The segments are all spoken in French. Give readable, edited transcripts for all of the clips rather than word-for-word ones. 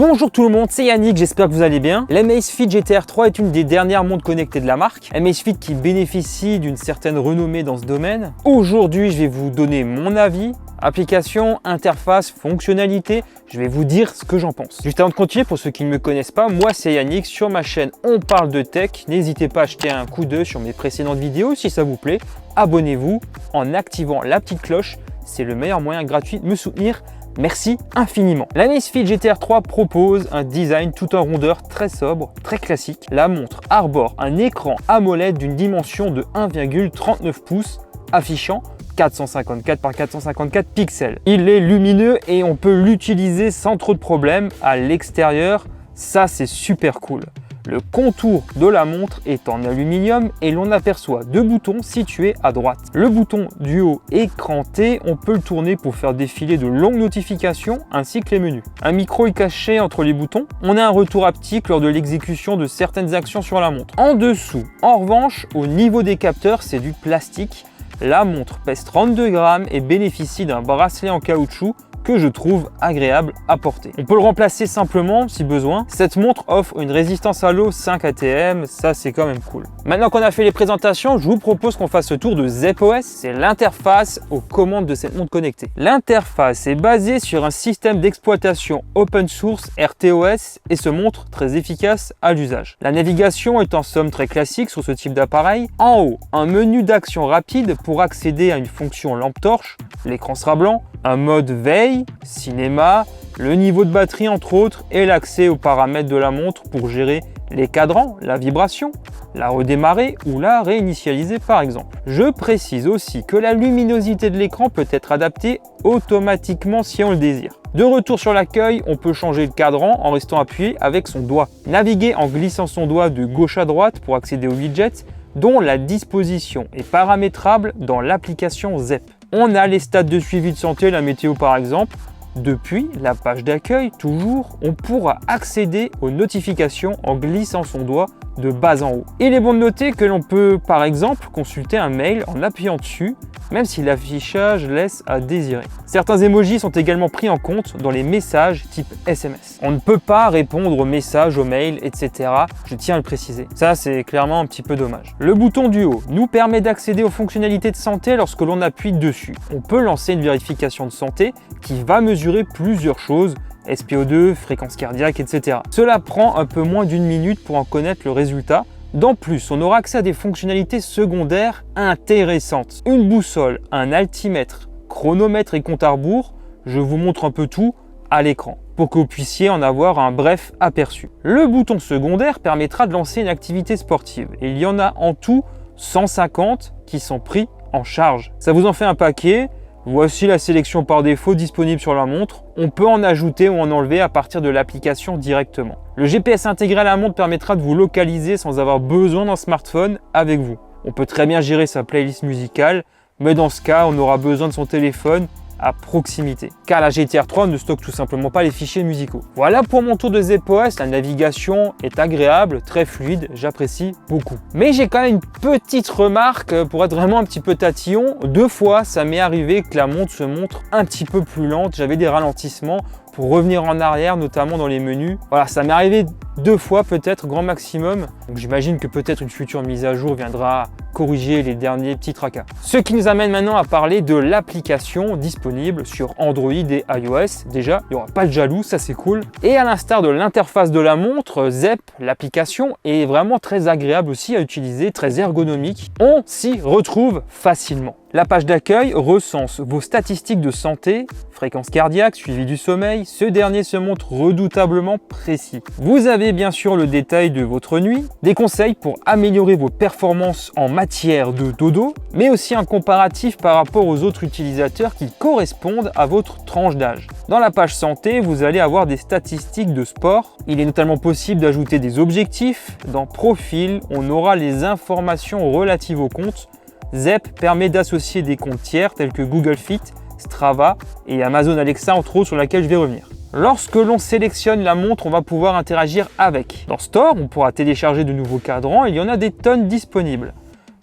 Bonjour tout le monde, c'est Yannick, j'espère que vous allez bien. L'Amazfit GTR 3 est une des dernières montres connectées de la marque. Amazfit qui bénéficie d'une certaine renommée dans ce domaine. Aujourd'hui, je vais vous donner mon avis. Application, interface, fonctionnalité, je vais vous dire ce que j'en pense. Juste avant de continuer, pour ceux qui ne me connaissent pas, moi c'est Yannick, sur ma chaîne on parle de tech. N'hésitez pas à jeter un coup d'œil sur mes précédentes vidéos si ça vous plaît. Abonnez-vous en activant la petite cloche, c'est le meilleur moyen gratuit de me soutenir. Merci infiniment. L'Amazfit GTR 3 propose un design tout en rondeur très sobre, très classique. La montre arbore un écran AMOLED d'une dimension de 1,39 pouces affichant 454 par 454 pixels. Il est lumineux et on peut l'utiliser sans trop de problèmes à l'extérieur. Ça, c'est super cool. Le contour de la montre est en aluminium et l'on aperçoit deux boutons situés à droite. Le bouton du haut écranté, on peut le tourner pour faire défiler de longues notifications ainsi que les menus. Un micro est caché entre les boutons. On a un retour haptique lors de l'exécution de certaines actions sur la montre. En dessous, en revanche, au niveau des capteurs, c'est du plastique. La montre pèse 32 grammes et bénéficie d'un bracelet en caoutchouc que je trouve agréable à porter. On peut le remplacer simplement si besoin. Cette montre offre une résistance à l'eau 5 ATM, ça c'est quand même cool. Maintenant qu'on a fait les présentations, je vous propose qu'on fasse le tour de ZepOS, c'est l'interface aux commandes de cette montre connectée. L'interface est basée sur un système d'exploitation open source RTOS et se montre très efficace à l'usage. La navigation est en somme très classique sur ce type d'appareil. En haut, un menu d'action rapide pour accéder à une fonction lampe torche, l'écran sera blanc, un mode veille, cinéma, le niveau de batterie entre autres et l'accès aux paramètres de la montre pour gérer les cadrans, la vibration, la redémarrer ou la réinitialiser par exemple. Je précise aussi que la luminosité de l'écran peut être adaptée automatiquement si on le désire. De retour sur l'accueil, on peut changer le cadran en restant appuyé avec son doigt. Naviguer en glissant son doigt de gauche à droite pour accéder aux widgets dont la disposition est paramétrable dans l'application Zep. On a les stats de suivi de santé, la météo par exemple. Depuis la page d'accueil, toujours, on pourra accéder aux notifications en glissant son doigt de bas en haut. Il est bon de noter que l'on peut par exemple consulter un mail en appuyant dessus, même si l'affichage laisse à désirer. Certains emojis sont également pris en compte dans les messages type SMS. On ne peut pas répondre aux messages, aux mails, etc. Je tiens à le préciser. Ça, c'est clairement un petit peu dommage. Le bouton du haut nous permet d'accéder aux fonctionnalités de santé lorsque l'on appuie dessus. On peut lancer une vérification de santé qui va mesurer plusieurs choses, SpO2, fréquence cardiaque, etc. Cela prend un peu moins d'une minute pour en connaître le résultat. D'en plus, on aura accès à des fonctionnalités secondaires intéressantes. Une boussole, un altimètre, chronomètre et compte à rebours. Je vous montre un peu tout à l'écran pour que vous puissiez en avoir un bref aperçu. Le bouton secondaire permettra de lancer une activité sportive. Et il y en a en tout 150 qui sont pris en charge. Ça vous en fait un paquet. Voici la sélection par défaut disponible sur la montre. On peut en ajouter ou en enlever à partir de l'application directement. Le GPS intégré à la montre permettra de vous localiser sans avoir besoin d'un smartphone avec vous. On peut très bien gérer sa playlist musicale, mais dans ce cas, on aura besoin de son téléphone à proximité, car la GTR 3 ne stocke tout simplement pas les fichiers musicaux. Voilà pour mon tour de ZepOS, la navigation est agréable, très fluide, j'apprécie beaucoup. Mais j'ai quand même une petite remarque pour être vraiment un petit peu tatillon. Deux fois, ça m'est arrivé que la montre se montre un petit peu plus lente, j'avais des ralentissements pour revenir en arrière, notamment dans les menus. Voilà, ça m'est arrivé deux fois peut-être, grand maximum. Donc j'imagine que peut-être une future mise à jour viendra corriger les derniers petits tracas. Ce qui nous amène maintenant à parler de l'application disponible sur Android et iOS. Déjà, il n'y aura pas de jaloux, ça c'est cool. Et à l'instar de l'interface de la montre, Zep, l'application, est vraiment très agréable aussi à utiliser, très ergonomique. On s'y retrouve facilement. La page d'accueil recense vos statistiques de santé, fréquence cardiaque, suivi du sommeil. Ce dernier se montre redoutablement précis. Vous avez bien sûr le détail de votre nuit, des conseils pour améliorer vos performances en matière de dodo, mais aussi un comparatif par rapport aux autres utilisateurs qui correspondent à votre tranche d'âge. Dans la page santé, vous allez avoir des statistiques de sport. Il est notamment possible d'ajouter des objectifs. Dans Profil, on aura les informations relatives au compte. Zep permet d'associer des comptes tiers tels que Google Fit, Strava et Amazon Alexa entre autres sur laquelle je vais revenir. Lorsque l'on sélectionne la montre, on va pouvoir interagir avec. Dans Store, on pourra télécharger de nouveaux cadrans, il y en a des tonnes disponibles.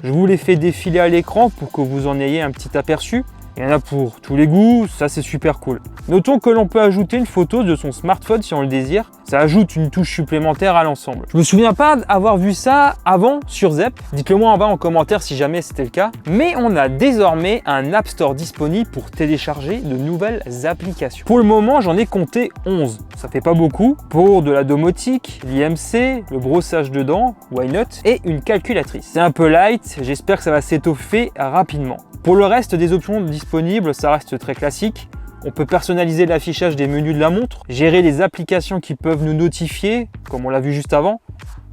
Je vous les fais défiler à l'écran pour que vous en ayez un petit aperçu. Il y en a pour tous les goûts, ça c'est super cool. Notons que l'on peut ajouter une photo de son smartphone si on le désire. Ça ajoute une touche supplémentaire à l'ensemble. Je me souviens pas avoir vu ça avant sur Zep. Dites-le moi en bas en commentaire si jamais c'était le cas. Mais on a désormais un App Store disponible pour télécharger de nouvelles applications. Pour le moment, j'en ai compté 11. Ça fait pas beaucoup. Pour de la domotique, l'IMC, le brossage de dents, why not, et une calculatrice. C'est un peu light, j'espère que ça va s'étoffer rapidement. Pour le reste des options disponibles, ça reste très classique. On peut personnaliser l'affichage des menus de la montre, gérer les applications qui peuvent nous notifier, comme on l'a vu juste avant,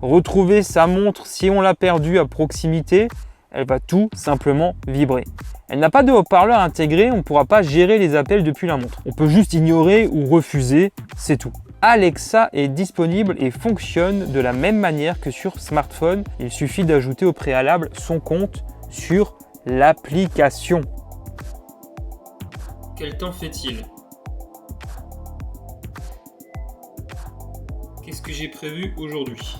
retrouver sa montre si on l'a perdue à proximité, elle va tout simplement vibrer. Elle n'a pas de haut-parleur intégré, on ne pourra pas gérer les appels depuis la montre. On peut juste ignorer ou refuser, c'est tout. Alexa est disponible et fonctionne de la même manière que sur smartphone. Il suffit d'ajouter au préalable son compte sur l'application. Quel temps fait-il? Qu'est-ce que j'ai prévu aujourd'hui?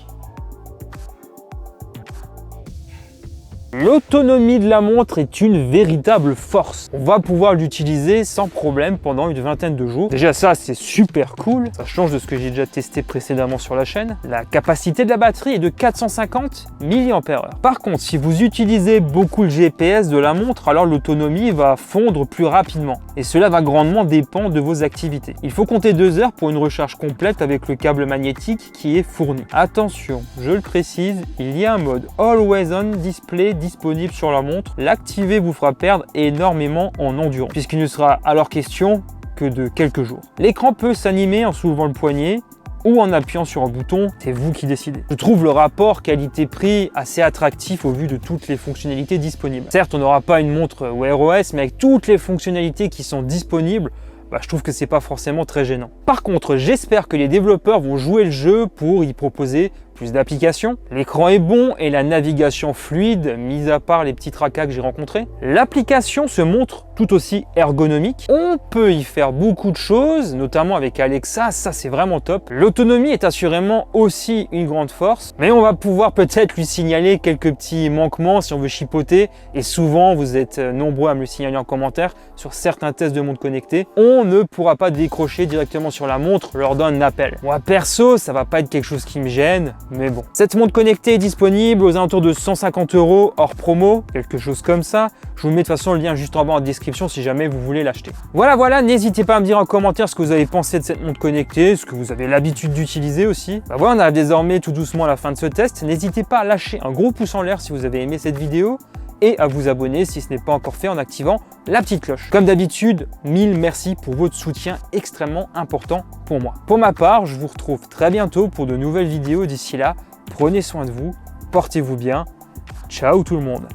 L'autonomie de la montre est une véritable force. On va pouvoir l'utiliser sans problème pendant une vingtaine de jours. Déjà ça, c'est super cool. Ça change de ce que j'ai déjà testé précédemment sur la chaîne. La capacité de la batterie est de 450 mAh. Par contre, si vous utilisez beaucoup le GPS de la montre, alors l'autonomie va fondre plus rapidement. Et cela va grandement dépendre de vos activités. Il faut compter 2 heures pour une recharge complète avec le câble magnétique qui est fourni. Attention, je le précise, il y a un mode Always On Display disponible sur la montre. L'activer vous fera perdre énormément en endurance puisqu'il ne sera alors question que de quelques jours. L'écran peut s'animer en soulevant le poignet ou en appuyant sur un bouton, c'est vous qui décidez. Je trouve le rapport qualité-prix assez attractif au vu de toutes les fonctionnalités disponibles. Certes, on n'aura pas une montre Wear OS, mais avec toutes les fonctionnalités qui sont disponibles, je trouve que c'est pas forcément très gênant. Par contre, j'espère que les développeurs vont jouer le jeu pour y proposer plus d'applications. L'écran est bon et la navigation fluide, mis à part les petits tracas que j'ai rencontrés. L'application se montre tout aussi ergonomique. On peut y faire beaucoup de choses, notamment avec Alexa, ça c'est vraiment top. L'autonomie est assurément aussi une grande force, mais on va pouvoir peut-être lui signaler quelques petits manquements si on veut chipoter, et souvent vous êtes nombreux à me le signaler en commentaire sur certains tests de montre connectée. On ne pourra pas décrocher directement sur la montre lors d'un appel. Moi perso, ça va pas être quelque chose qui me gêne, mais bon. Cette montre connectée est disponible aux alentours de 150 € hors promo, quelque chose comme ça. Je vous mets de toute façon le lien juste en bas en description si jamais vous voulez l'acheter. Voilà, n'hésitez pas à me dire en commentaire ce que vous avez pensé de cette montre connectée, ce que vous avez l'habitude d'utiliser aussi. Voilà, on arrive désormais tout doucement à la fin de ce test. N'hésitez pas à lâcher un gros pouce en l'air si vous avez aimé cette vidéo et à vous abonner si ce n'est pas encore fait en activant la petite cloche. Comme d'habitude, 1000 merci pour votre soutien extrêmement important pour moi. Pour ma part, je vous retrouve très bientôt pour de nouvelles vidéos. D'ici là, prenez soin de vous, portez-vous bien. Ciao tout le monde.